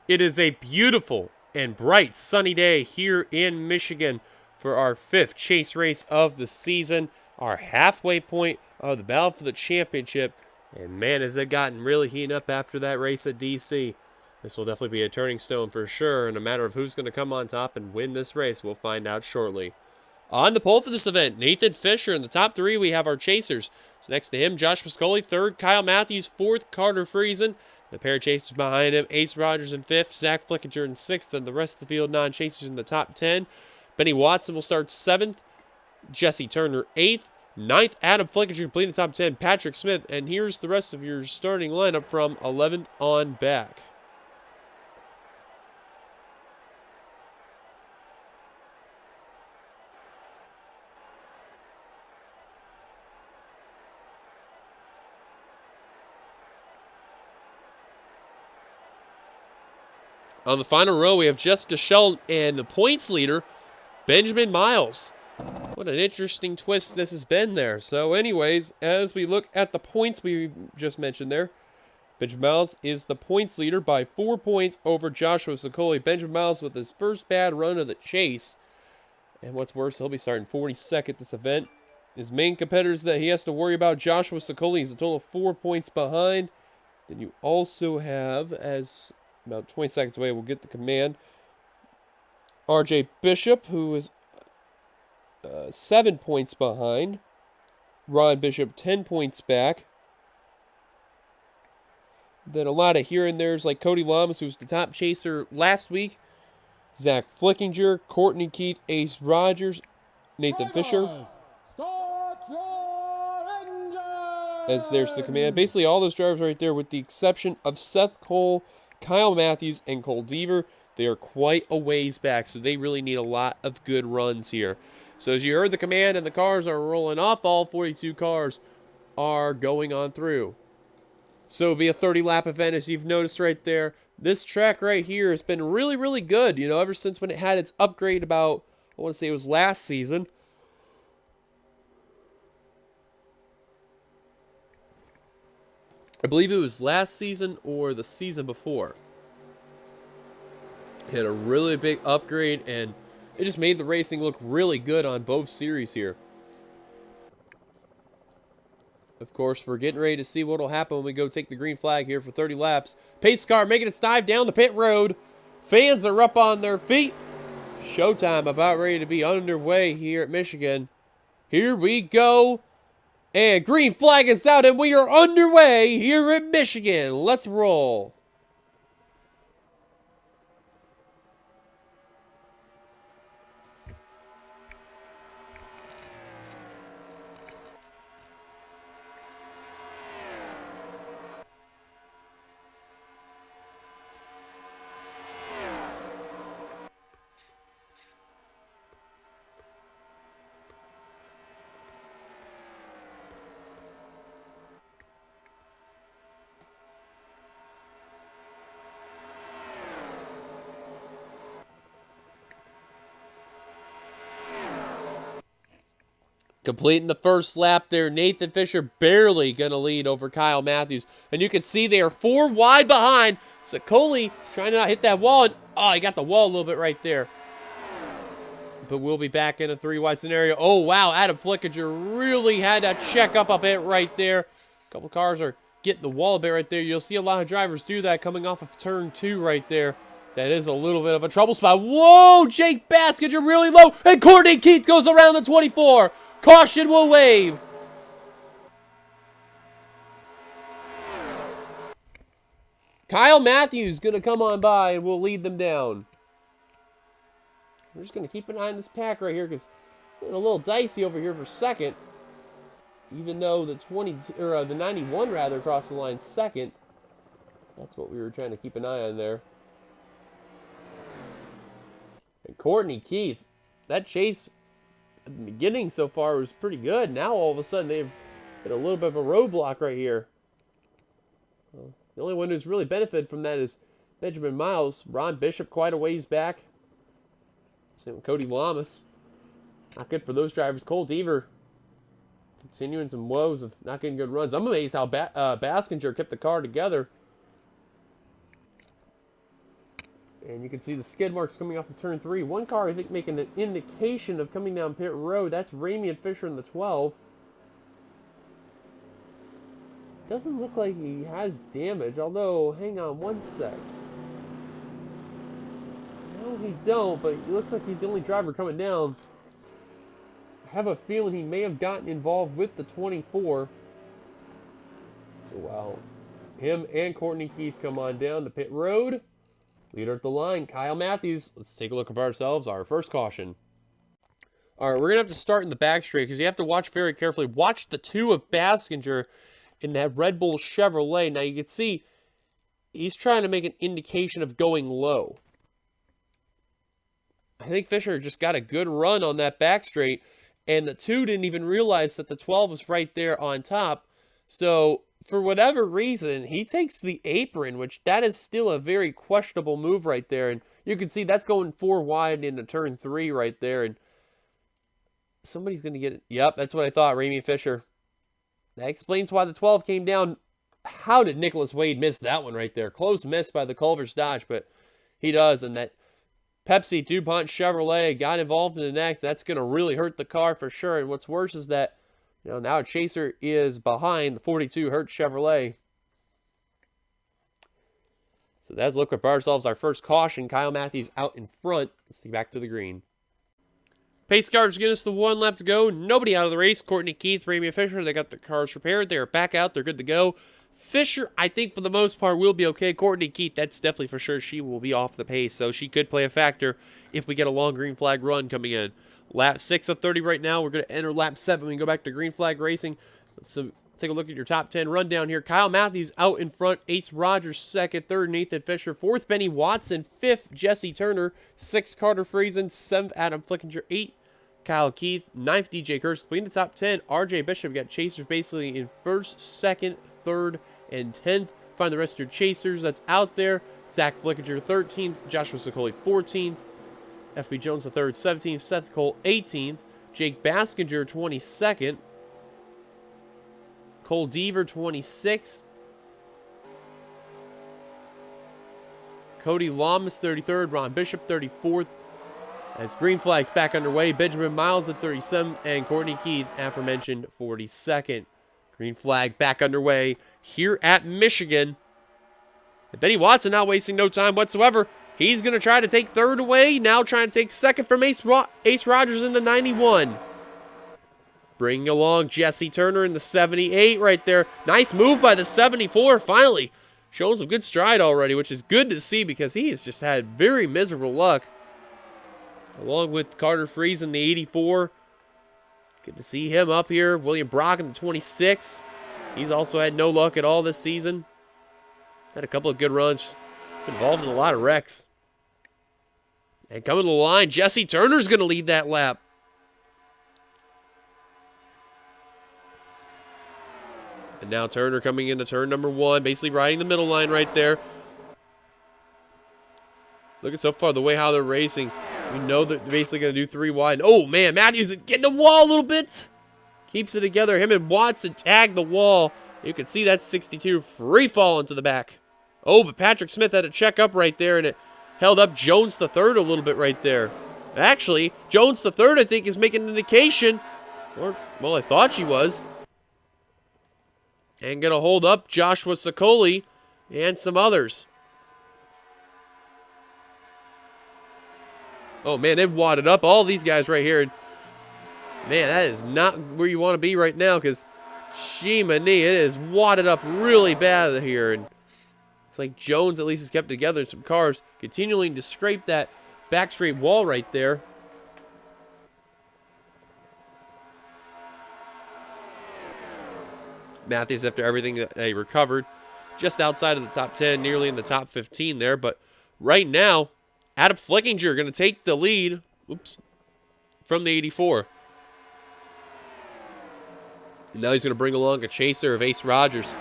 It is a beautiful and bright sunny day here in Michigan for our 5th chase race of the season, our halfway point of the battle for the championship. And man, has it gotten really heating up after that race at DC. This will definitely be a turning stone for sure, and a matter of who's going to come on top and win this race, we'll find out shortly. On the pole for this event, Nathan Fisher. In the top 3, we have our chasers. So next to him, Josh Pascoli. 3rd, Kyle Matthews. 4th, Carter Friesen. The pair of chasers behind him, Ace Rogers in 5th, Zach Flickinger in 6th, and the rest of the field non-chasers in the top 10. Benny Watson will start 7th, Jesse Turner 8th, 9th, Adam Flickinger completing the top 10, Patrick Smith, and here's the rest of your starting lineup from 11th on back. On the final row, we have Jessica Sheldon and the points leader, Benjamin Miles. What an interesting twist this has been there. So anyways, as we look at the points we just mentioned there, Benjamin Miles is the points leader by 4 points over Joshua Sokoli. Benjamin Miles with his first bad run of the chase. And what's worse, he'll be starting 42nd this event. His main competitors that he has to worry about, Joshua Sokoli is a total of 4 points behind. Then you also have, as about 20 seconds away, we'll get the command, RJ Bishop, who is 7 points behind. Ron Bishop 10 points back. Then a lot of here and there's like Cody Lamas, who was the top chaser last week. Zach Flickinger, Courtney Keith, Ace Rogers, Nathan Fisher. Start your engine! As there's the command. Basically all those drivers right there with the exception of Seth Cole, Kyle Matthews, and Cole Deaver. They are quite a ways back, so they really need a lot of good runs here. So as you heard the command and the cars are rolling off, all 42 cars are going on through. So it'll be a 30-lap event, as you've noticed right there. This track right here has been really, really good, you know, ever since when it had its upgrade about, I want to say it was last season. I believe it was last season or the season before. It had a really big upgrade, and it just made the racing look really good on both series here. Of course, we're getting ready to see what will happen when we go take the green flag here for 30 laps. Pace car making its dive down the pit road. Fans are up on their feet. Showtime about ready to be underway here at Michigan. Here we go. And green flag is out, and we are underway here at Michigan. Let's roll. Completing the first lap there, Nathan Fisher barely going to lead over Kyle Matthews. And you can see they are 4 wide behind. Sokoli trying to not hit that wall. And, he got the wall a little bit right there. But we'll be back in a 3-wide scenario. Oh, wow, Adam Flickinger really had to check up a bit right there. A couple cars are getting the wall a bit right there. You'll see a lot of drivers do that coming off of turn 2 right there. That is a little bit of a trouble spot. Whoa, Jake Baskinger really low. And Courtney Keith goes around the 24. Caution will wave. Kyle Matthews going to come on by and we'll lead them down. We're just going to keep an eye on this pack right here because it's a little dicey over here for second. Even though the 91 rather crossed the line second. That's what we were trying to keep an eye on there. And Courtney Keith, that chase at the beginning so far was pretty good. Now all of a sudden they've hit a little bit of a roadblock right here. Well, the only one who's really benefited from that is Benjamin Miles. Ron Bishop quite a ways back. Same with Cody Lamas. Not good for those drivers. Cole Deaver continuing some woes of not getting good runs. I'm amazed how Baskinger kept the car together. And you can see the skid marks coming off of turn 3. One car, I think, making an indication of coming down pit road. That's Ramian Fisher in the 12. Doesn't look like he has damage, although, hang on one sec. No, he don't, but it looks like he's the only driver coming down. I have a feeling he may have gotten involved with the 24. So, wow. Him and Courtney Keith come on down to pit road. Leader at the line, Kyle Matthews. Let's take a look at ourselves, our first caution. All right, we're going to have to start in the back straight because you have to watch very carefully. Watch the 2 of Baskinger in that Red Bull Chevrolet. Now, you can see he's trying to make an indication of going low. I think Fisher just got a good run on that back straight, and the 2 didn't even realize that the 12 was right there on top. So, for whatever reason, he takes the apron, which that is still a very questionable move right there. And you can see that's going 4 wide into turn 3 right there. And somebody's going to get it. Yep, that's what I thought, Ramian Fisher. That explains why the 12 came down. How did Nicholas Wade miss that one right there? Close miss by the Culver's Dodge, but he does. And that Pepsi DuPont Chevrolet got involved in the next. That's going to really hurt the car for sure. And what's worse is that now Chaser is behind the 42 Hertz Chevrolet. So that's look at ourselves our first caution. Kyle Matthews out in front. Let's see back to the green. Pace cars give us the 1 lap to go. Nobody out of the race. Courtney Keith, Ramian Fisher, they got the cars repaired. They're back out. They're good to go. Fisher, I think for the most part, will be okay. Courtney Keith, that's definitely for sure. She will be off the pace, so she could play a factor if we get a long green flag run coming in. Lap 6 of 30 right now. We're going to enter lap 7. We can go back to green flag racing. So take a look at your top 10 rundown here. Kyle Matthews out in front. Ace Rogers second. Third, Nathan Fisher. Fourth, Benny Watson. Fifth, Jesse Turner. Sixth, Carter Friesen. Seventh, Adam Flickinger. 8, Kyle Keith. Ninth, DJ Kurtz. Between the top 10, RJ Bishop. We got chasers basically in first, second, third, and 10th. Find the rest of your chasers that's out there. Zach Flickinger 13th. Joshua Sicoli 14th. FB Jones III 17th. Seth Cole 18th. Jake Baskinger 22nd. Cole Deaver 26th. Cody Lamas 33rd. Ron Bishop 34th. As green flag's back underway, Benjamin Miles at 37th. And Courtney Keith, aforementioned, 42nd. Green flag back underway here at Michigan. And Benny Watson not wasting no time whatsoever. He's going to try to take third away. Now trying to take second from Ace Rogers in the 91. Bringing along Jesse Turner in the 78 right there. Nice move by the 74. Finally showing some good stride already, which is good to see because he has just had very miserable luck. Along with Carter Friesen in the 84. Good to see him up here. William Brock in the 26. He's also had no luck at all this season. Had a couple of good runs. Involved in a lot of wrecks. And coming to the line, Jesse Turner's going to lead that lap. And now Turner coming into turn number 1, basically riding the middle line right there. Look at so far the way how they're racing. We know that they're basically going to do 3 wide. Oh, man, Matthews getting the wall a little bit. Keeps it together. Him and Watson tag the wall. You can see that 62 free fall into the back. Oh, but Patrick Smith had to check up right there, and it held up Jones the third a little bit right there. Actually, Jones the third, I think, is making an indication. Or, well, I thought she was. And going to hold up Joshua Sicoli and some others. Oh, man, they've wadded up all these guys right here. Man, that is not where you want to be right now because, Shimani, it is wadded up really bad here. And it's like Jones at least has kept together in some cars, continuing to scrape that back straight wall right there. Matthews, after everything that he recovered, just outside of the top 10, nearly in the top 15 there. But right now, Adam Flickinger going to take the lead from the 84. And now he's going to bring along a chaser of Ace Rogers.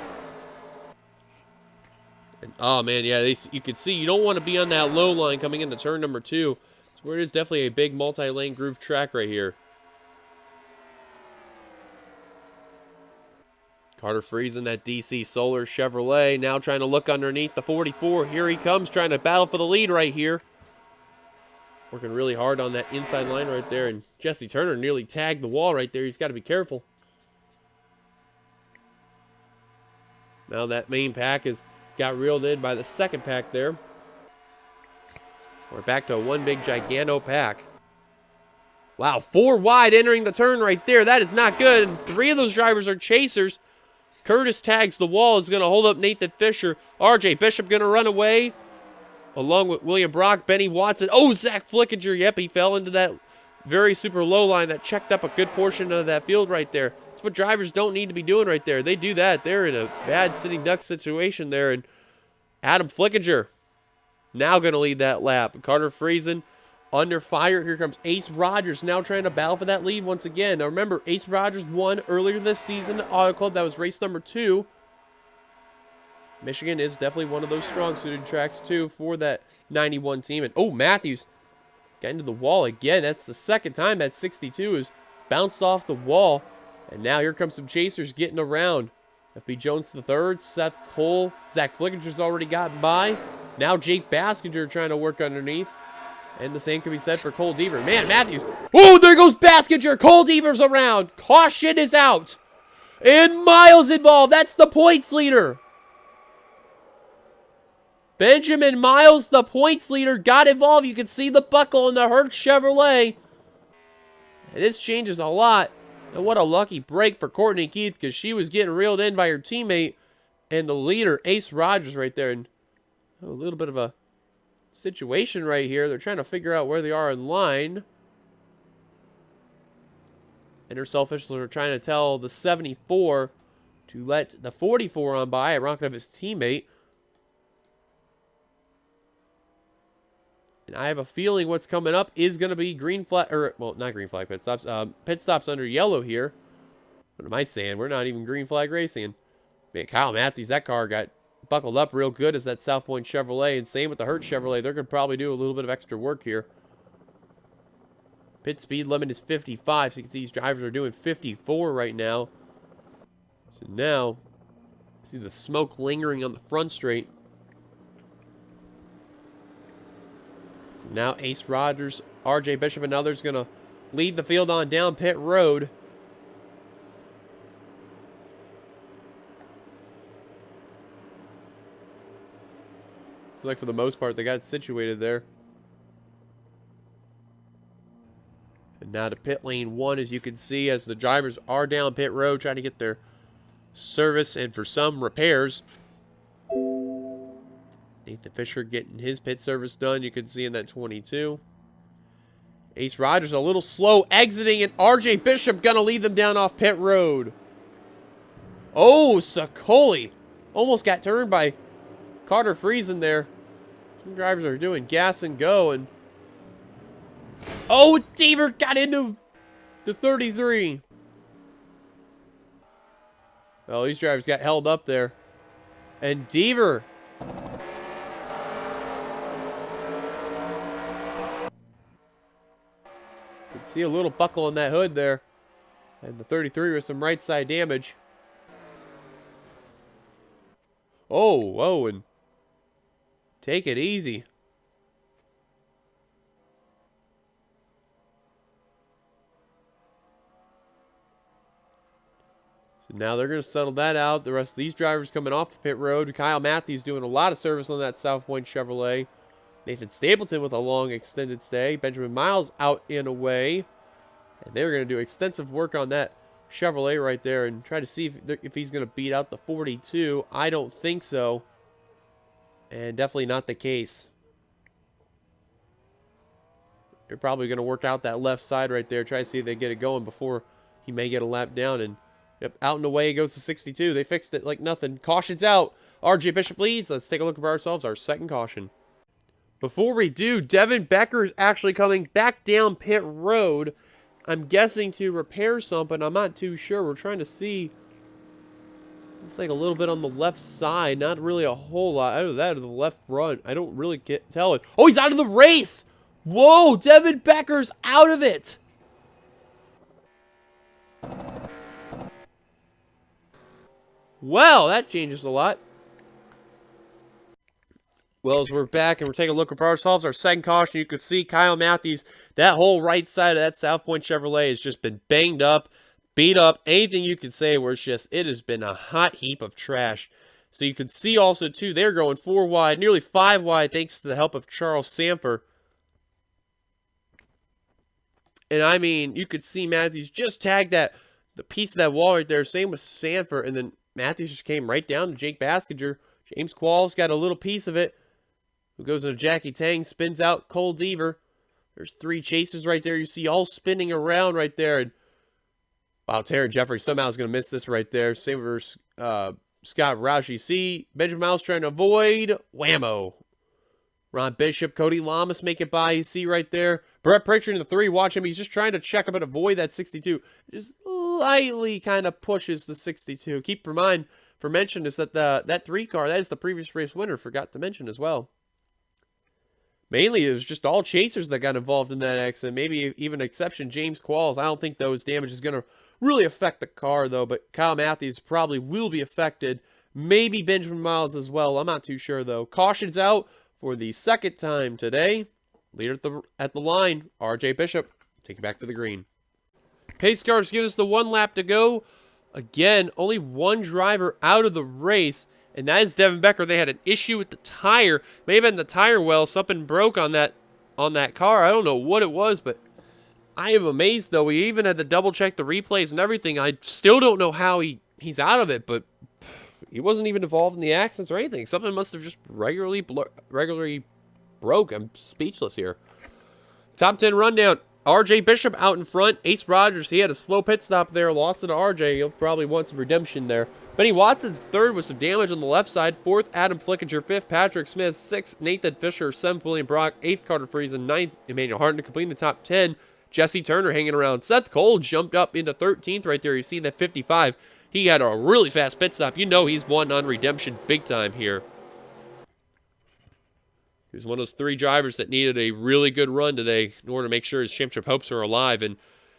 And, oh, man, yeah, you can see you don't want to be on that low line coming into turn number 2. It's where it is definitely a big multi-lane groove track right here. Carter freezing that DC Solar Chevrolet. Now trying to look underneath the 44. Here he comes, trying to battle for the lead right here. Working really hard on that inside line right there. And Jesse Turner nearly tagged the wall right there. He's got to be careful. Now that main pack has got reeled in by the second pack there. We're back to one big giganto pack. Wow, 4 wide entering the turn right there. That is not good. And 3 of those drivers are chasers. Curtis tags the wall, is going to hold up Nathan Fisher. RJ Bishop going to run away, along with William Brock, Benny Watson. Oh, Zach Flickinger. Yep, he fell into that very super low line that checked up a good portion of that field right there. That's what drivers don't need to be doing right there. They do that, they're in a bad sitting duck situation there. And Adam Flickinger now going to lead that lap. Carter Friesen under fire. Here comes Ace Rogers now trying to battle for that lead once again. Now remember, Ace Rogers won earlier this season at Auto Club. That was race number 2. Michigan is definitely one of those strong suited tracks too for that 91 team. And oh, Matthews got into the wall again. That's the second time that 62 is bounced off the wall. And now here comes some chasers getting around. FB Jones III, Seth Cole, Zach Flickinger's already gotten by. Now Jake Baskinger trying to work underneath. And the same can be said for Cole Deaver. Man, Matthews. Oh, there goes Baskinger. Cole Deaver's around. Caution is out. And Miles involved. That's the points leader. Benjamin Miles, the points leader, got involved. You can see the buckle in the Hertz Chevrolet. And this changes a lot. And what a lucky break for Courtney Keith, because she was getting reeled in by her teammate and the leader, Ace Rogers, right there. And a little bit of a situation right here. They're trying to figure out where they are in line. NRSL officials are trying to tell the 74 to let the 44 on by, ironically of his teammate. And I have a feeling what's coming up is going to be green flag, or, well, not green flag pit stops. Pit stops under yellow here. What am I saying? We're not even green flag racing. Man, Kyle Matthews, that car got buckled up real good as that South Point Chevrolet, and same with the Hertz Chevrolet. They're going to probably do a little bit of extra work here. Pit speed limit is 55, so you can see these drivers are doing 54 right now. So now, see the smoke lingering on the front straight. So now Ace Rogers, RJ Bishop, and others going to lead the field on down pit road. Looks like for the most part they got it situated there. And now to pit lane 1, as you can see, as the drivers are down pit road trying to get their service and for some repairs. Nathan Fisher getting his pit service done. You can see in that 22. Ace Rogers a little slow exiting, and RJ Bishop gonna lead them down off pit road. Oh, Sicoli almost got turned by Carter Friesen there. Some drivers are doing gas and go, and oh, Deaver got into the 33. Well, these drivers got held up there, and Deaver. Can see a little buckle in that hood there, and the 33 with some right side damage. Oh, whoa, and take it easy. So now they're going to settle that out. The rest of these drivers coming off the pit road. Kyle Matthews doing a lot of service on that South Point Chevrolet. Nathan Stapleton with a long extended stay. Benjamin Miles out and away. And they're going to do extensive work on that Chevrolet right there and try to see if he's going to beat out the 42. I don't think so. And definitely not the case. They're probably going to work out that left side right there. Try to see if they get it going before he may get a lap down. And yep, out and away goes to 62. They fixed it like nothing. Caution's out. RJ Bishop leads. Let's take a look at ourselves. Our second caution. Before we do, Devin Becker is actually coming back down pit road. I'm guessing to repair something. I'm not too sure. We're trying to see. Looks like a little bit on the left side. Not really a whole lot. Either that or the left front. I don't really tell it. Oh, he's out of the race. Whoa, Devin Becker's out of it. Well, that changes a lot. Well, as we're back and we're taking a look at ourselves, our second caution, you can see Kyle Matthews, that whole right side of that South Point Chevrolet has just been banged up, beat up, anything you can say where it has been a hot heap of trash. So you can see also, too, they're going 4 wide, nearly 5 wide, thanks to the help of Charles Samper. And I mean, you could see Matthews just tag the piece of that wall right there. Same with Sanford. And then Matthews just came right down to Jake Baskinger. James Qualls got a little piece of it. Who goes into Jackie Tang, spins out Cole Deaver. There's 3 chasers right there. You see all spinning around right there. And wow, Terry Jeffrey somehow is going to miss this right there. Same for Scott Roush. You see Benjamin Miles trying to avoid. Whammo. Ron Bishop, Cody Lamas make it by. You see right there. Brett Pritchard in the 3. Watch him. He's just trying to check up and avoid that 62. Just lightly kind of pushes the 62. Keep in mind, for mention, is that that 3 car, that is the previous race winner. Forgot to mention as well. Mainly, it was just all chasers that got involved in that accident. Maybe even exception James Qualls. I don't think those damage is going to really affect the car, though. But Kyle Matthews probably will be affected. Maybe Benjamin Miles as well. I'm not too sure, though. Caution's out for the second time today. Leader at the line, RJ Bishop. Take it back to the green. Pace cars give us the 1 lap to go. Again, only 1 driver out of the race, and that is Devin Becker. They had an issue with the tire. Maybe in the tire well, something broke on that car. I don't know what it was, but I am amazed, though. We even had to double-check the replays and everything. I still don't know how he's out of it, but he wasn't even involved in the accidents or anything. Something must have just regularly broke. I'm speechless here. Top 10 rundown. RJ Bishop out in front. Ace Rogers, he had a slow pit stop there. Lost it to RJ. He'll probably want some redemption there. Benny Watson's 3rd with some damage on the left side. 4th, Adam Flickinger. 5th, Patrick Smith. 6th, Nathan Fisher. 7th, William Brock. 8th, Carter Friesen. 9th, Emmanuel Harton to complete the top 10. Jesse Turner hanging around. Seth Cole jumped up into 13th right there. You see that 55. He had a really fast pit stop. You know he's won on redemption big time here. He was one of those 3 drivers that needed a really good run today in order to make sure his championship hopes are alive. And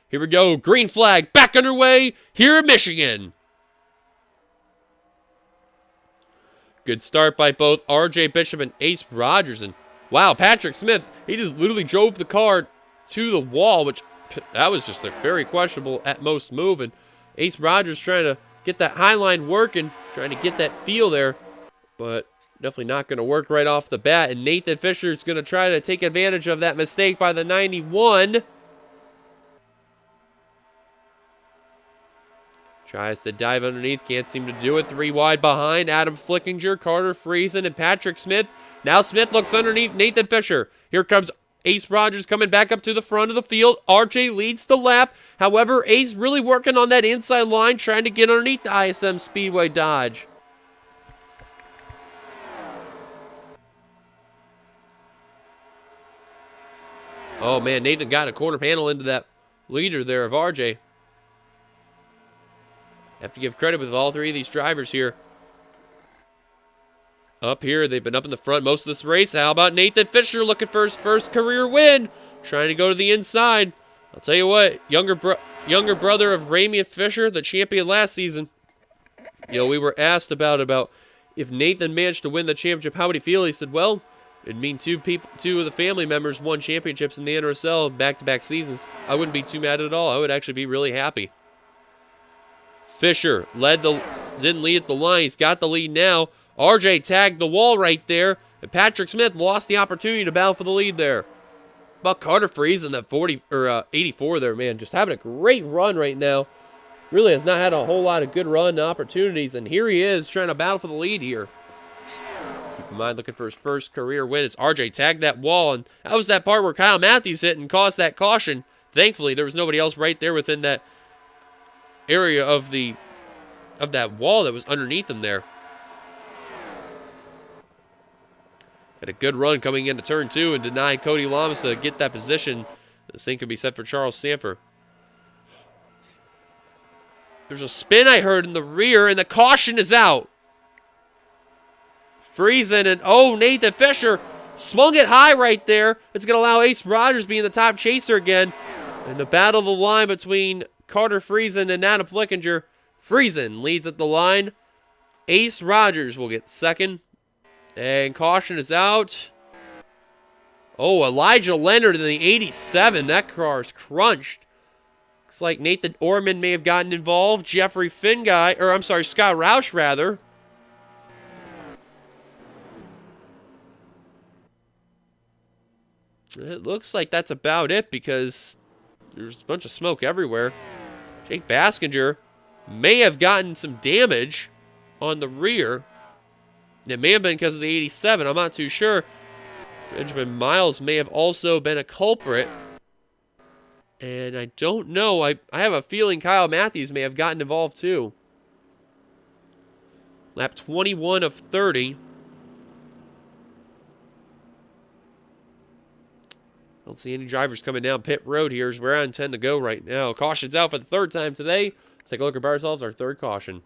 here we go. Green flag back underway here in Michigan. Good start by both RJ Bishop and Ace Rogers. And wow, Patrick Smith, he just literally drove the car to the wall, which that was just a very questionable at most move. And Ace Rogers trying to get that high line working, trying to get that feel there, but definitely not going to work right off the bat. And Nathan Fisher is going to try to take advantage of that mistake by the 91. Tries to dive underneath, can't seem to do it. 3 wide behind, Adam Flickinger, Carter Friesen, and Patrick Smith. Now Smith looks underneath Nathan Fisher. Here comes Ace Rogers coming back up to the front of the field. RJ leads the lap. However, Ace really working on that inside line, trying to get underneath the ISM Speedway Dodge. Oh, man, Nathan got a corner panel into that leader there of RJ. Have to give credit with all 3 of these drivers here. Up here, they've been up in the front most of this race. How about Nathan Fisher looking for his first career win? Trying to go to the inside. I'll tell you what, younger brother of Ramian Fisher, the champion last season. You know, we were asked about if Nathan managed to win the championship, how would he feel? He said, well, it'd mean 2 of the family members won championships in the NRSL back-to-back seasons. I wouldn't be too mad at all. I would actually be really happy. Fisher didn't lead at the line. He's got the lead now. RJ tagged the wall right there, and Patrick Smith lost the opportunity to battle for the lead there. About Carter Friesen, that 84 there, man, just having a great run right now. Really has not had a whole lot of good run opportunities, and here he is trying to battle for the lead here. Keep in mind, looking for his first career win as RJ tagged that wall, and that was that part where Kyle Matthews hit and caused that caution. Thankfully, there was nobody else right there within that area of that wall that was underneath him there. Had a good run coming into turn 2 and denied Cody Lamas to get that position. This thing could be set for Charles Samper. There's a spin I heard in the rear, and the caution is out. Friesen and Nathan Fisher swung it high right there. It's going to allow Ace Rogers being the top chaser again. And the battle of the line between Carter Friesen and Adam Flickinger. Friesen leads at the line. Ace Rogers will get second. And caution is out. Oh, Elijah Leonard in the 87. That car's crunched. Looks like Nathan Orman may have gotten involved. Jeffrey Scott Roush, rather. It looks like that's about it because there's a bunch of smoke everywhere. Jake Baskinger may have gotten some damage on the rear. It may have been because of the 87. I'm not too sure. Benjamin Miles may have also been a culprit. And I don't know. I have a feeling Kyle Matthews may have gotten involved too. Lap 21 of 30. I don't see any drivers coming down pit road here is where I intend to go right now. Caution's out for the third time today. Let's take a look at ourselves, our third caution.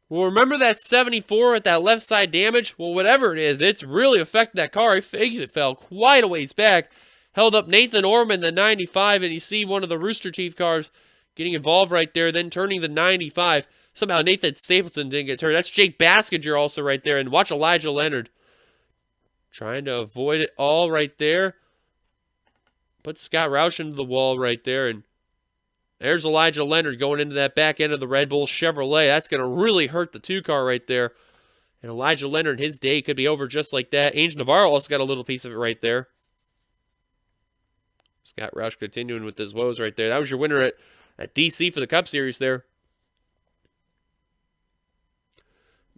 Well, remember that 74 with that left side damage? Well, whatever it is, it's really affected that car. I think it fell quite a ways back. Held up Nathan Orman, the 95, and you see one of the Rooster Teeth cars getting involved right there, then turning the 95. Somehow Nathan Stapleton didn't get turned. That's Jake Baskinger also right there, and watch Elijah Leonard. Trying to avoid it all right there. Put Scott Roush into the wall right there, and there's Elijah Leonard going into that back end of the Red Bull Chevrolet. That's going to really hurt the 2 car right there. And Elijah Leonard, his day could be over just like that. Angel Navarro also got a little piece of it right there. Scott Roush continuing with his woes right there. That was your winner at DC for the Cup Series there.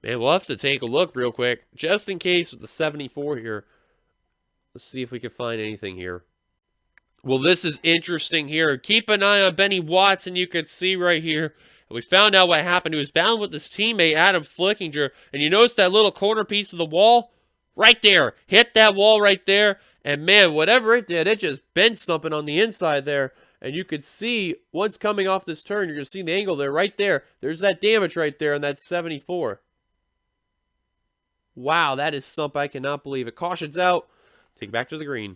Man, we'll have to take a look real quick, just in case with the 74 here. Let's see if we can find anything here. Well, this is interesting here. Keep an eye on Benny Watson, you can see right here. We found out what happened. He was bound with his teammate, Adam Flickinger. And you notice that little corner piece of the wall? Right there. Hit that wall right there. And man, whatever it did, it just bent something on the inside there. And you could see, once coming off this turn, you're going to see the angle there, right there. There's that damage right there on that 74. Wow, that is something I cannot believe it. Caution's out. Take it back to the green.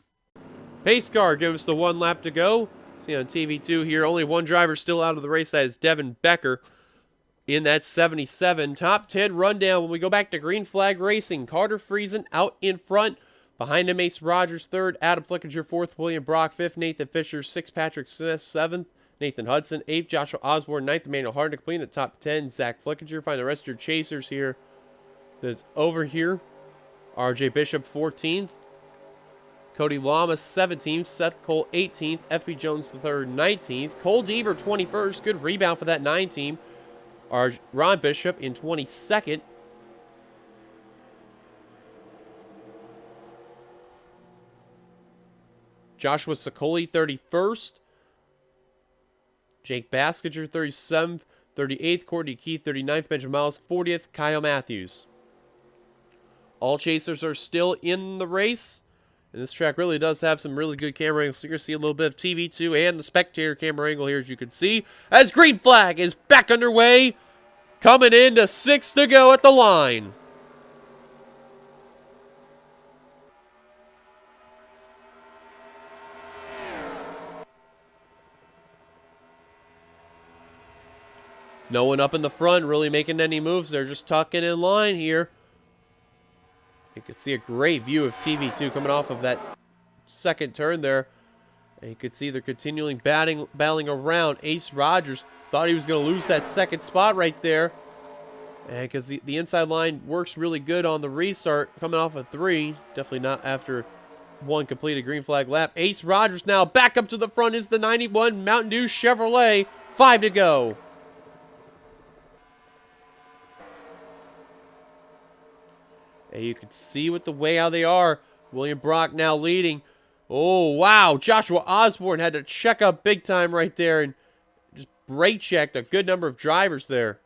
Pace car gives us the 1 lap to go. See on TV2 here, only one driver still out of the race. That is Devin Becker in that 77. Top 10 rundown when we go back to green flag racing. Carter Friesen out in front. Behind him, Ace Rogers, 3rd. Adam Flickinger, 4th. William Brock, 5th. Nathan Fisher, 6th. Patrick Smith, 7th. Nathan Hudson, 8th. Joshua Osborne, 9th. Emmanuel Harding completing the top 10. Zach Flickinger. Find the rest of your chasers here. There's over here. RJ Bishop, 14th. Cody Lama, 17th. Seth Cole, 18th. FB Jones, the 3rd, 19th. Cole Deaver, 21st. Good rebound for that 9 team. Ron Bishop in 22nd. Joshua Sicoli, 31st. Jake Baskinger, 37th. 38th. Courtney Keith, 39th. Benjamin Miles, 40th. Kyle Matthews. All chasers are still in the race. And this track really does have some really good camera angles. So you're going to see a little bit of TV2 and the spectator camera angle here, as you can see. As green flag is back underway. Coming into 6 to go at the line. No one up in the front really making any moves. They're just tucking in line here. You can see a great view of TV2 coming off of that second turn there. And you can see they're continually battling around. Ace Rogers thought he was going to lose that second spot right there. And because the inside line works really good on the restart, coming off of 3. Definitely not after 1 completed green flag lap. Ace Rogers now back up to the front is the 91 Mountain Dew Chevrolet. 5 to go. And you can see with the way how they are. William Brock now leading. Oh, wow. Joshua Osborne had to check up big time right there and just brake checked a good number of drivers there.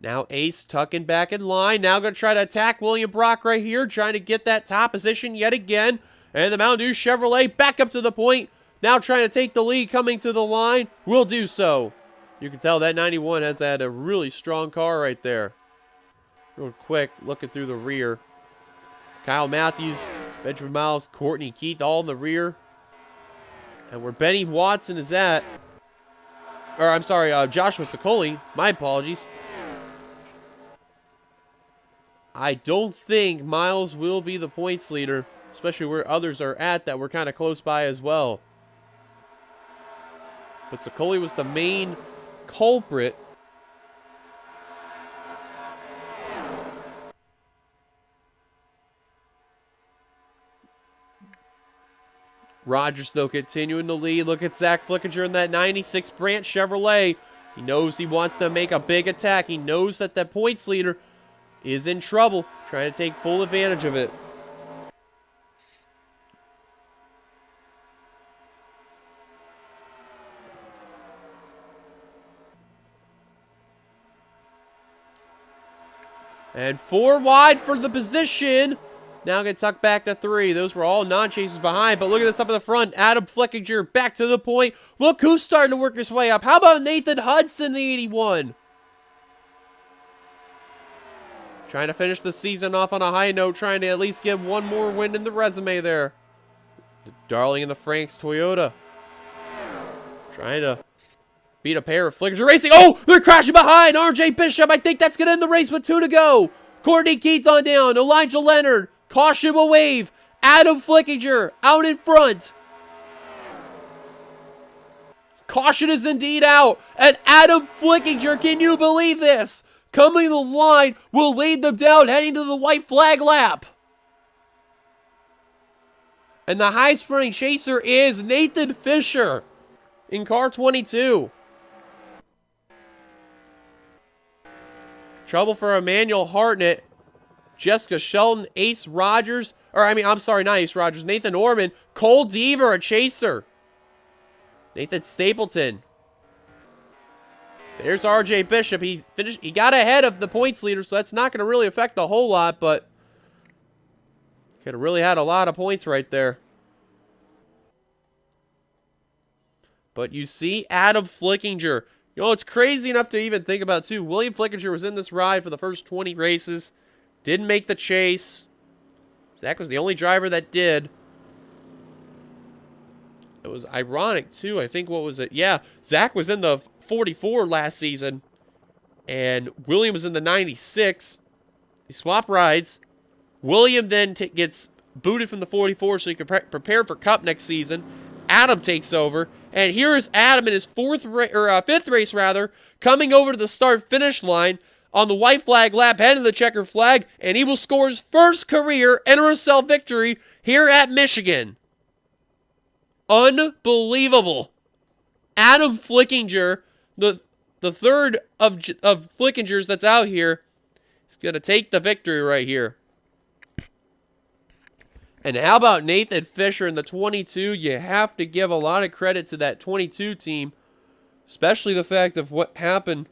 Now Ace tucking back in line. Now going to try to attack William Brock right here. Trying to get that top position yet again. And the Mountain Dew Chevrolet back up to the point. Now trying to take the lead coming to the line. Will do so. You can tell that 91 has had a really strong car right there. Real quick, looking through the rear. Kyle Matthews, Benjamin Miles, Courtney Keith all in the rear. And where Benny Watson is at, or I'm sorry, Joshua Sokoli, my apologies. I don't think Miles will be the points leader, especially where others are at that we're kind of close by as well. But Sokoli was the main culprit. Rogers, though, continuing to lead. Look at Zach Flickinger in that 96 Branch Chevrolet. He knows he wants to make a big attack. He knows that the points leader is in trouble, trying to take full advantage of it. And 4 wide for the position. Now get tucked back to 3. Those were all non-chasers behind, but look at this up in the front. Adam Flickinger back to the point. Look who's starting to work his way up. How about Nathan Hudson, the 81? Trying to finish the season off on a high note, trying to at least get one more win in the resume there. The Darling and the Franks Toyota. Trying to beat a pair of Flickinger Racing. Oh, they're crashing behind. RJ Bishop, I think that's going to end the race with 2 to go. Courtney Keith on down. Elijah Leonard. Caution will wave. Adam Flickinger out in front. Caution is indeed out. And Adam Flickinger, can you believe this? Coming to the line will lead them down, heading to the white flag lap. And the highest running chaser is Nathan Fisher in car 22. Trouble for Emmanuel Hartnett. Jessica Shelton, Ace Rogers, not Ace Rogers, Nathan Orman, Cole Deaver, a chaser. Nathan Stapleton. There's RJ Bishop. He got ahead of the points leader, so that's not going to really affect a whole lot, but could have really had a lot of points right there. But you see Adam Flickinger. You know, it's crazy enough to even think about, too. William Flickinger was in this ride for the first 20 races. Didn't make the chase. Zach was the only driver that did. It was ironic, too. I think, what was it? Yeah, Zach was in the 44 last season. And William was in the 96. He swapped rides. William then gets booted from the 44 so he can prepare for Cup next season. Adam takes over. And here is Adam in his fifth race, coming over to the start-finish line on the white flag lap, heading to the checker flag, and he will score his first career NRSL victory here at Michigan. Unbelievable. Adam Flickinger, the third of Flickingers that's out here, is going to take the victory right here. And how about Nathan Fisher in the 22? You have to give a lot of credit to that 22 team, especially the fact of what happened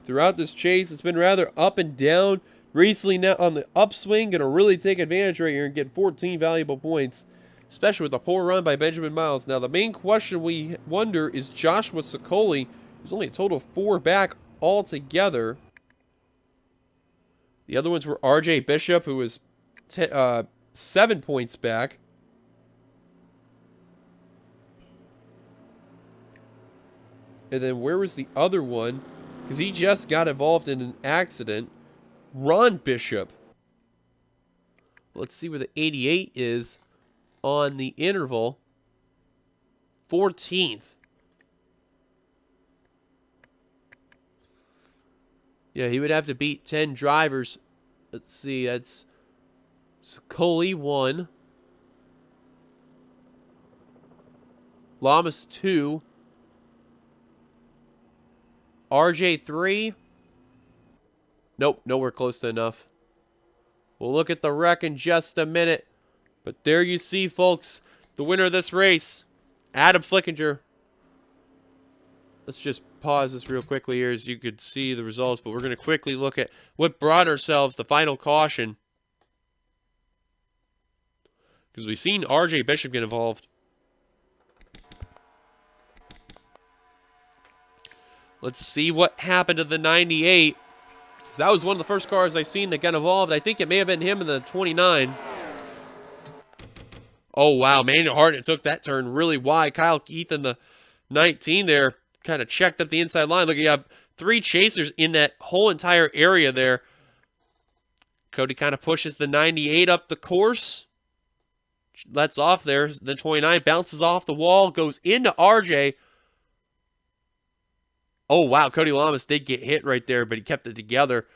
throughout this chase. It's been rather up and down. Recently now on the upswing, going to really take advantage right here and get 14 valuable points, especially with a poor run by Benjamin Miles. Now the main question we wonder is Joshua Sokoli, who's only a total of 4 back altogether. The other ones were RJ Bishop, who was 7 points back. And then where was the other one? Because he just got involved in an accident. Ron Bishop. Let's see where the 88 is on the interval. 14th. Yeah, he would have to beat 10 drivers. Let's see, that's Sokoli 1. Lamas 2. RJ 3. Nope, nowhere close to enough. We'll look at the wreck in just a minute. But there you see, folks, the winner of this race, Adam Flickinger. Let's just pause this real quickly here as you could see the results, but we're going to quickly look at what brought ourselves the final caution. Because we've seen RJ Bishop get involved. Let's see what happened to the 98. That was one of the first cars I seen that got involved. I think it may have been him in the 29. Oh, wow. Manuel Hartnett took that turn really wide. Kyle Keith in the 19 there kind of checked up the inside line. Look, you have 3 chasers in that whole entire area there. Cody kind of pushes the 98 up the course. Lets off there. The 29 bounces off the wall, goes into RJ. Oh, wow. Cody Lamas did get hit right there, but he kept it together.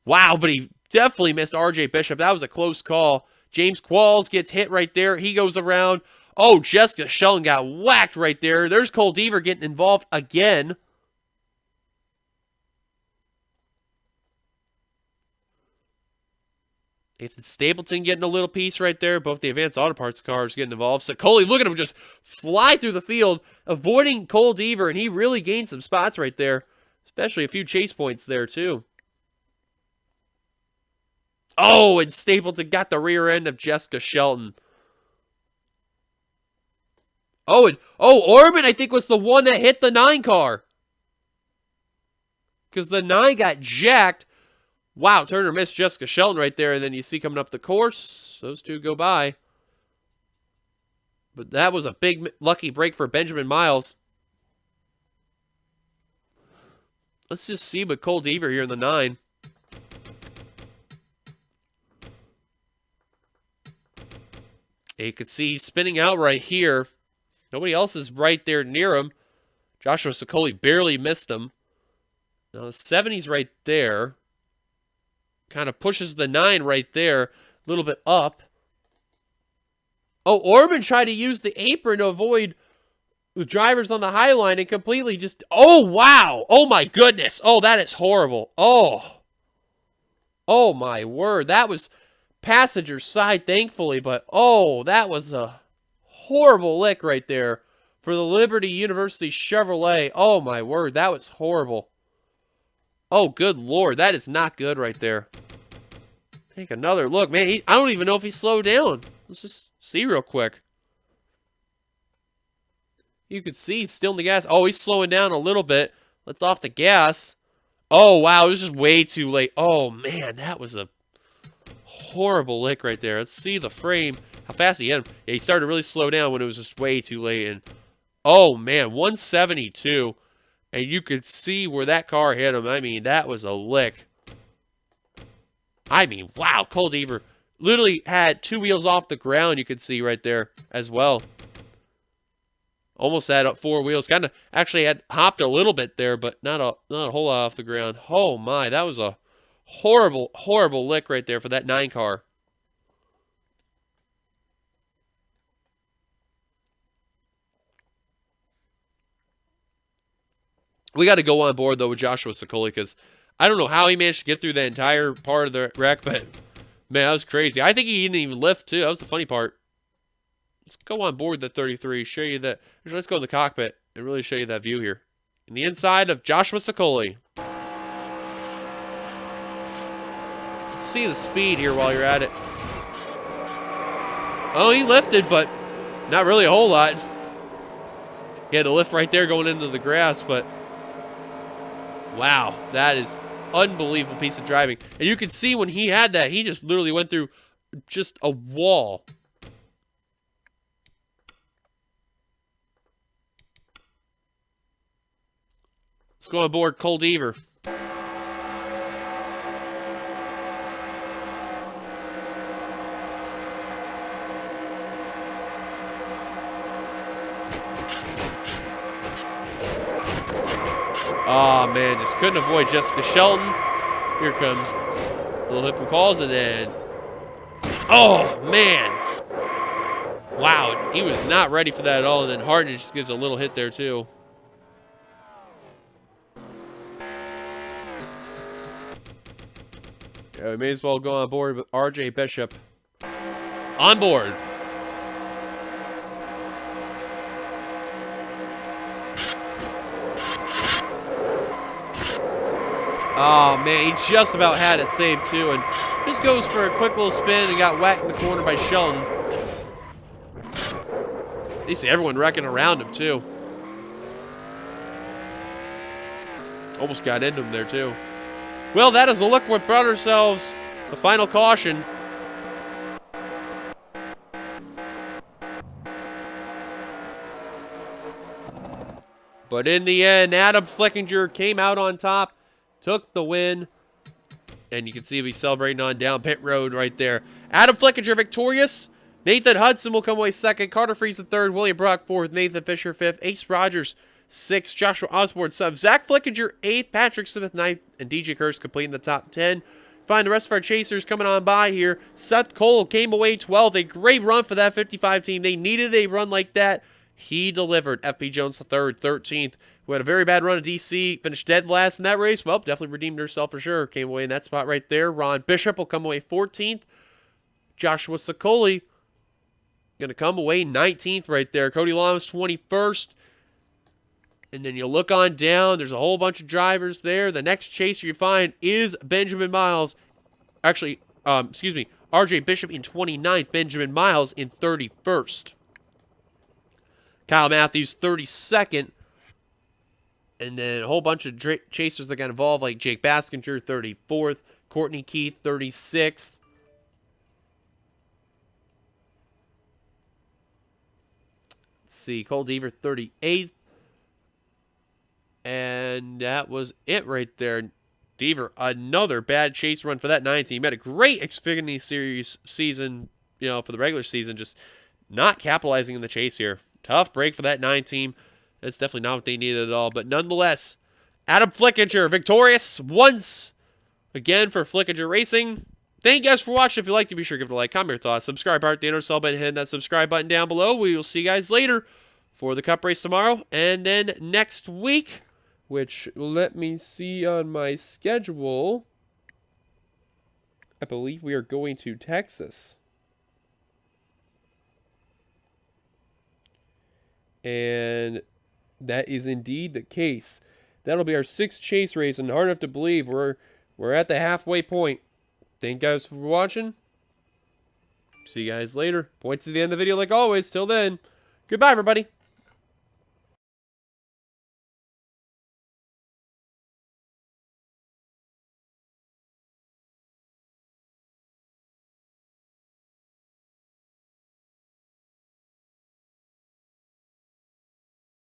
Wow, but he definitely missed RJ Bishop. That was a close call. James Qualls gets hit right there. He goes around. Oh, Jessica Sheldon got whacked right there. There's Cole Deaver getting involved again. Nathan Stapleton getting a little piece right there. Both the Advanced Auto Parts cars getting involved. Sicoli, look at him just fly through the field, avoiding Cole Deaver, and he really gained some spots right there, especially a few chase points there, too. Oh, and Stapleton got the rear end of Jessica Shelton. Orman, I think, was the one that hit the 9 car. Because the 9 got jacked. Wow, Turner missed Jessica Shelton right there, and then you see coming up the course, those two go by. But that was a big lucky break for Benjamin Miles. Let's just see with Cole Deaver here in the 9. You could see he's spinning out right here. Nobody else is right there near him. Joshua Sicoli barely missed him. Now the 70's right there. Kind of pushes the 9 right there. A little bit up. Oh, Orban tried to use the apron to avoid the drivers on the high line and completely just... Oh, wow. Oh, my goodness. Oh, that is horrible. Oh. Oh, my word. That was passenger side, thankfully, but oh, that was a horrible lick right there for the Liberty University Chevrolet. Oh, my word. That was horrible. Oh, good Lord. That is not good right there. Take another look. Man, I don't even know if he slowed down. Let's just see real quick. You could see he's still in the gas. Oh, he's slowing down a little bit. Let's off the gas. Oh, wow. It was just way too late. Oh, man. That was a horrible lick right there. Let's see the frame. How fast he hit him. Yeah, he started to really slow down when it was just way too late. And oh, man. 172. And you could see where that car hit him. I mean, that was a lick. I mean, wow. Cole Deaver literally had 2 wheels off the ground, you could see right there as well. Almost had 4 wheels. Kind of actually had hopped a little bit there, but not a whole lot off the ground. Oh, my. That was a horrible, horrible lick right there for that 9 car. We got to go on board, though, with Joshua Sicoli, because I don't know how he managed to get through the entire part of the wreck, but, man, that was crazy. I think he didn't even lift, too. That was the funny part. Let's go on board the 33, show you that. Let's go in the cockpit and really show you that view here. In the inside of Joshua Sicoli. Let's see the speed here while you're at it. Oh, he lifted, but not really a whole lot. He had to lift right there going into the grass, but wow, that is unbelievable piece of driving. And you can see when he had that, he just literally went through just a wall. Let's go on board Cole Deaver. Oh, man, just couldn't avoid Jessica Shelton. Here comes a little hit from calls, and then... Oh, man. Wow, he was not ready for that at all, and then Harden just gives a little hit there, too. Yeah, we may as well go on board with RJ Bishop. On board. Oh, man, he just about had it saved, too, and just goes for a quick little spin and got whacked in the corner by Shelton. You see everyone wrecking around him, too. Almost got into him there, too. Well, that is a look what brought ourselves the final caution. But in the end, Adam Flickinger came out on top, took the win. And you can see he's celebrating on down pit road right there. Adam Flickinger victorious. Nathan Hudson will come away second. Carter Freeze the third. William Brock fourth. Nathan Fisher fifth. Ace Rogers sixth. Joshua Osborne seventh. Zach Flickinger eighth. Patrick Smith ninth. And DJ Hurst completing the top 10. Find the rest of our chasers coming on by here. Seth Cole came away 12th. A great run for that 55 team. They needed a run like that. He delivered. FP Jones the third, 13th. Who had a very bad run at DC. Finished dead last in that race. Well, definitely redeemed herself for sure. Came away in that spot right there. Ron Bishop will come away 14th. Joshua Sicoli going to come away 19th right there. Cody Lamas 21st. And then you look on down. There's a whole bunch of drivers there. The next chaser you find is Benjamin Miles. Actually, RJ Bishop in 29th. Benjamin Miles in 31st. Kyle Matthews 32nd. And then a whole bunch of chasers that got involved, like Jake Baskinger 34th. Courtney Keith 36th. Let's see, Cole Deaver 38th. And that was it right there. Deaver, another bad chase run for that 9 team. Had a great Xfinity Series season, for the regular season. Just not capitalizing in the chase here. Tough break for that 9 team. That's definitely not what they needed at all. But nonetheless, Adam Flickinger victorious once again for Flickinger Racing. Thank you guys for watching. If you liked it, be sure to give it a like, comment your thoughts, subscribe, part the NRSL button, hit that subscribe button down below. We will see you guys later for the Cup race tomorrow. And then next week, which let me see on my schedule, I believe we are going to Texas. And that is indeed the case. That'll be our 6th chase race, and hard enough to believe we're at the halfway point. Thank you guys for watching. See you guys later. Points at the end of the video like always. Till then, goodbye, everybody.